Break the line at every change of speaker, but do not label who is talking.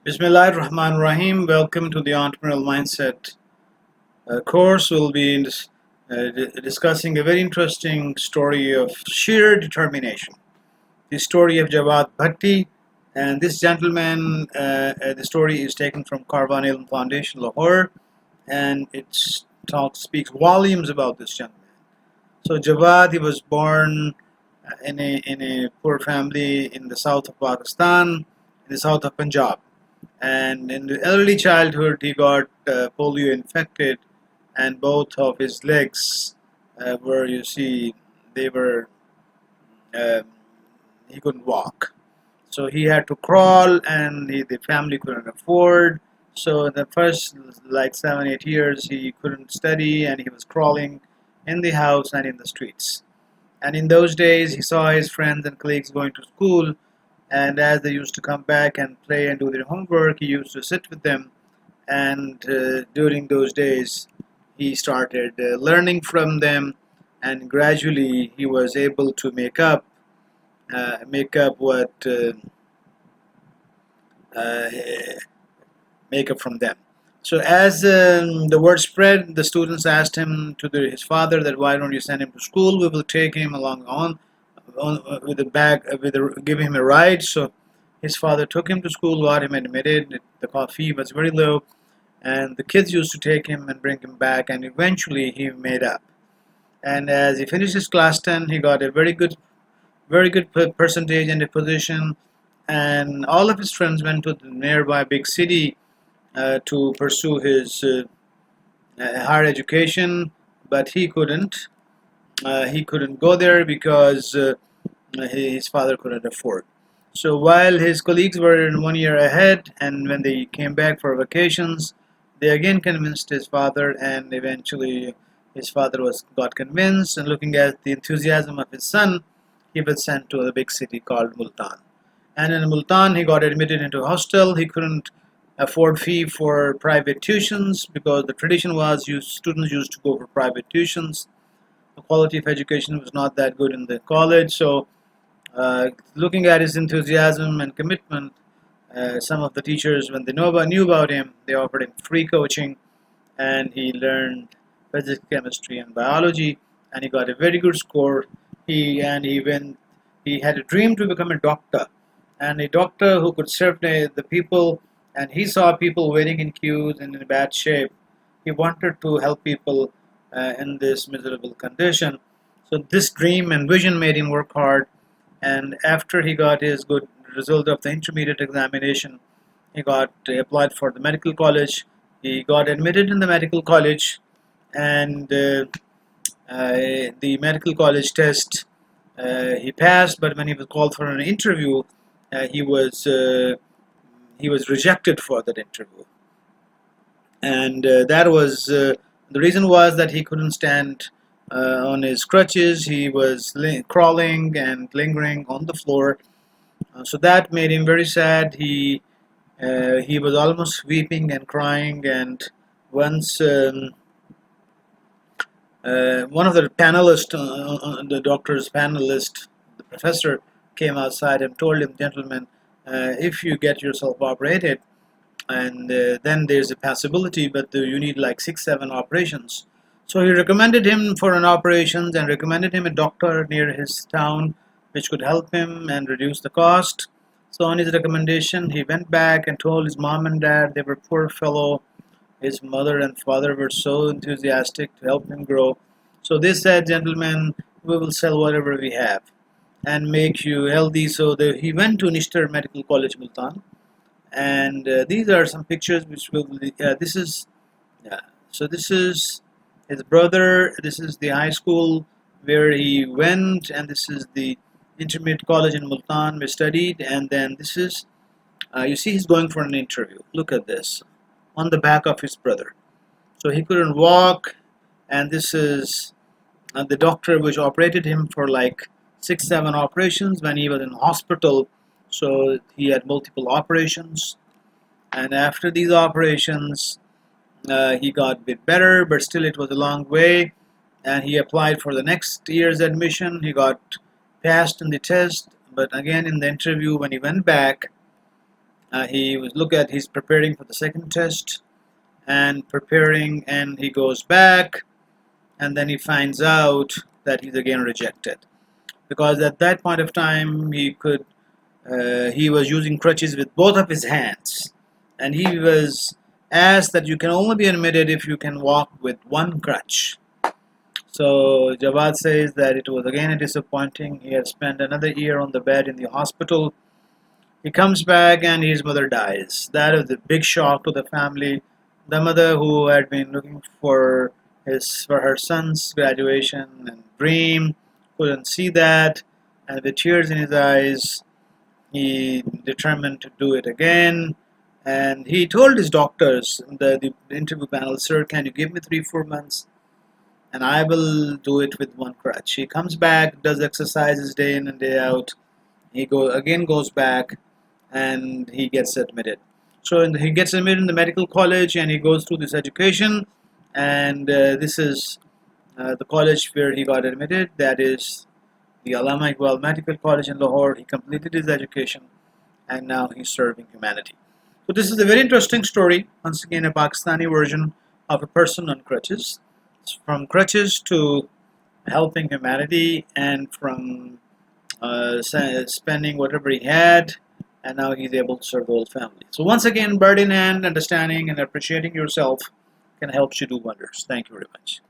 Bismillahir Rahmanir Rahim. Welcome to the Entrepreneurial Mindset course. We'll be discussing a very interesting story of sheer determination. The story of Jawwad Bhatti, and this gentleman. The story is taken from Karwan Ilm Foundation, Lahore, and speaks volumes about this gentleman. So Jawad, he was born in a poor family in the south of Pakistan, in the south of Punjab. And in the early childhood, he got polio infected, and both of his legs were, they were, uh, he couldn't walk. So he had to crawl, and the family couldn't afford. So the first like 7 8 years, he couldn't study, and he was crawling in the house and in the streets. And in those days, he saw his friends and colleagues going to school, and as they used to come back and play and do their homework, he used to sit with them. And during those days, he started learning from them, and gradually he was able to uh, make up from them. So as the word spread, the students asked his father that why don't you send him to school? We will take him along on with a bag, give him a ride. So his father took him to school, got him admitted. The fee was very low, and the kids used to take him and bring him back, and eventually he made up. And as he finished his class 10, he got a very good percentage and a position. And all of his friends went to the nearby big city to pursue his higher education, but he couldn't. He couldn't go there because his father couldn't afford. So while his colleagues were in 1 year ahead, and when they came back for vacations, they again convinced his father, and eventually his father got convinced. And looking at the enthusiasm of his son, he was sent to a big city called Multan. And in Multan, he got admitted into a hostel. He couldn't afford fee for private tuitions because the tradition was students used to go for private tuitions. The quality of education was not that good in the college. So looking at his enthusiasm and commitment, some of the teachers, when they knew about him, they offered him free coaching, and he learned physics, chemistry, and biology, and he got a very good score. He had a dream to become a doctor, and a doctor who could serve the people. And he saw people waiting in queues and in bad shape. He wanted to help people in this miserable condition. So this dream and vision made him work hard. And after he got his good result of the intermediate examination, he got applied for the medical college. He got admitted in the medical college, and the medical college test he passed. But when he was called for an interview, uh, he was uh, he was rejected for that interview, and that was the reason was that he couldn't stand on his crutches. He was crawling and lingering on the floor. So that made him very sad. He was almost weeping and crying. And once one of the panelists, the doctor's panelist, the professor, came outside and told him, "Gentlemen, if you get yourself operated, and then there's a possibility, but you need like 6 7 operations." So he recommended him for an operation and recommended him a doctor near his town which could help him and reduce the cost. So on his recommendation, he went back and told his mom and dad. They were poor fellow. His mother and father were so enthusiastic to help him grow. So they said, "Gentlemen, we will sell whatever we have and make you healthy." So he went to Nishtar Medical College, Multan, and these are some pictures which will this is so this is his brother. This is the high school where he went, and this is the intermediate college in Multan we studied. And then this is you see he's going for an interview. Look at this on the back of his brother. So he couldn't walk, and this is the doctor which operated him for like 6 7 operations when he was in hospital. So he had multiple operations, and after these operations, he got a bit better, but still it was a long way. And he applied for the next year's admission. He got passed in the test, but again in the interview when he went back, He's preparing for the second test and preparing, and he goes back, and then he finds out that he's again rejected, because at that point of time he was using crutches with both of his hands, and he was asked that you can only be admitted if you can walk with one crutch. So Jawwad says that it was again a disappointing. He had spent another year on the bed in the hospital. He comes back and his mother dies. That is a big shock to the family. The mother, who had been looking for her son's graduation and dream, couldn't see that, and with tears in his eyes, he determined to do it again. And he told his doctors, the interview panel, "Sir, can you give me 3 4 months, and I will do it with one crutch." He comes back, does exercises day in and day out. Goes back, and he gets admitted. So he gets admitted in the medical college, and he goes through this education. And this is the college where he got admitted. That is the Allama Iqbal Medical College in Lahore. He completed his education, and now he's serving humanity. So this is a very interesting story. Once again, a Pakistani version of a person on crutches. It's from crutches to helping humanity, and from spending whatever he had, and now he's able to serve the whole family. So once again, bird in hand, understanding and appreciating yourself can help you do wonders. Thank you very much.